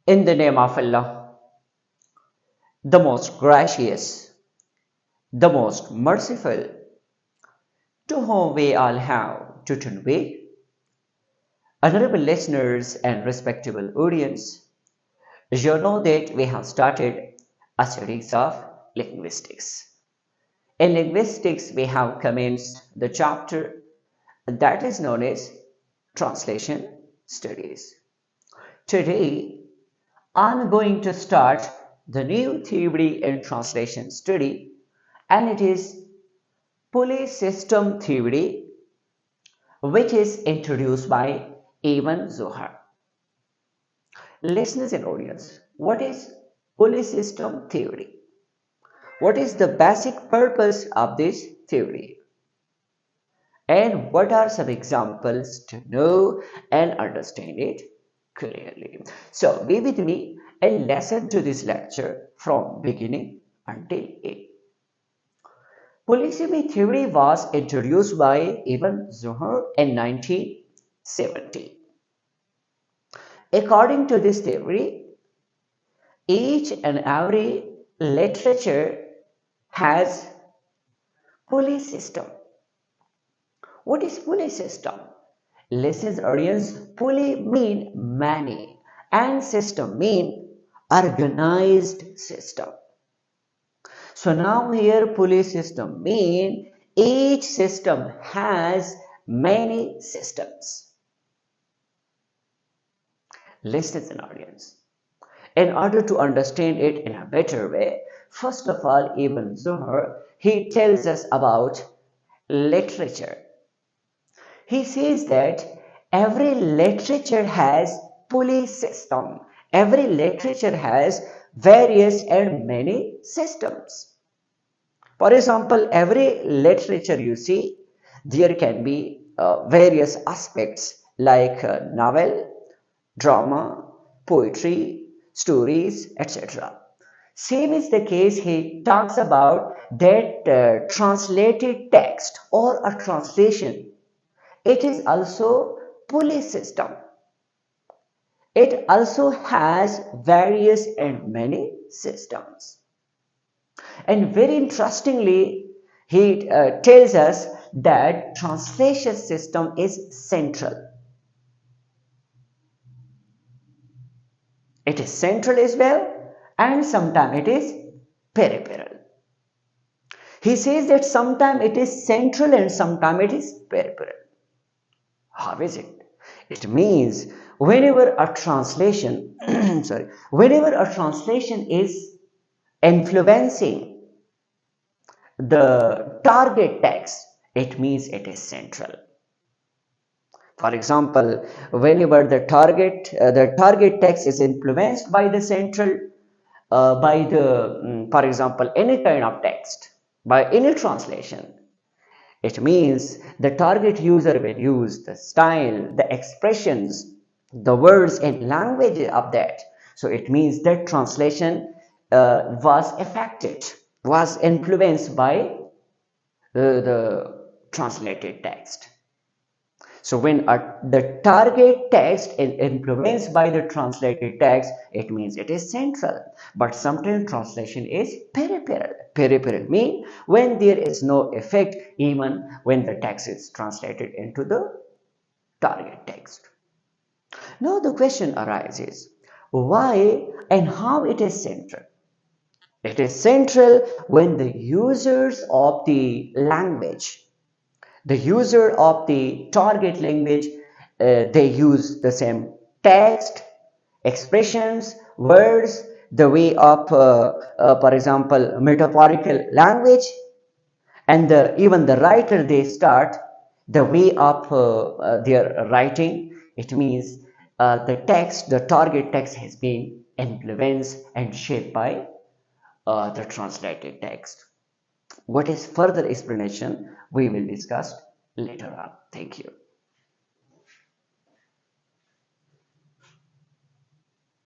In the name of Allah, the most gracious, the most merciful, to whom we all have to turn with. Honorable listeners and respectable audience, you know that we have started a series of linguistics. In linguistics, we have commenced the chapter that is known as translation studies. Today, I'm going to start the new theory in translation study, and it is Polysystem Theory, which is introduced by Ibn Zohar. Listeners and audience, what is Polysystem Theory? What is the basic purpose of this theory? And what are some examples to know and understand it clearly? So be with me and listen to this lecture from beginning until end. Polysemy theory was introduced by Ibn Zuhr in 1970. According to this theory, each and every literature has polysystem. What is polysystem? Listen, audience, poly mean many and system mean organized system. So now here polysystem mean each system has many systems. Listen, audience. In order to understand it in a better way, first of all, Ibn Zuhr, he tells us about literature. He says that every literature has polysystem. Every literature has various and many systems. For example, every literature you see, there can be various aspects like novel, drama, poetry, stories, etc. Same is the case, he talks about that translated text or a translation. It is also polysystem. It also has various and many systems. And very interestingly, he tells us that translation system is central. It is central as well, and sometimes it is peripheral. He says that sometimes it is central and sometimes it is peripheral. How is it? It means whenever a translation, whenever a translation is influencing the target text, it means it is central. For example, whenever the target text is influenced by the central, by the, for example, any kind of text, by any translation, it means the target user will use the style, the expressions, the words and language of that. So it means that translation was affected, was influenced by the translated text. So when the target text is influenced by the translated text, it means it is central. But sometimes translation is peripheral. Peripheral means when there is no effect even when the text is translated into the target text. Now the question arises, why and how it is central? It is central when the users of the language, the user of the target language, they use the same text, expressions, words, the way of, for example, metaphorical language, and even the writer, they start the way of their writing. It means the text, the target text has been influenced and shaped by the translated text. What is further explanation we will discuss later on. Thank you.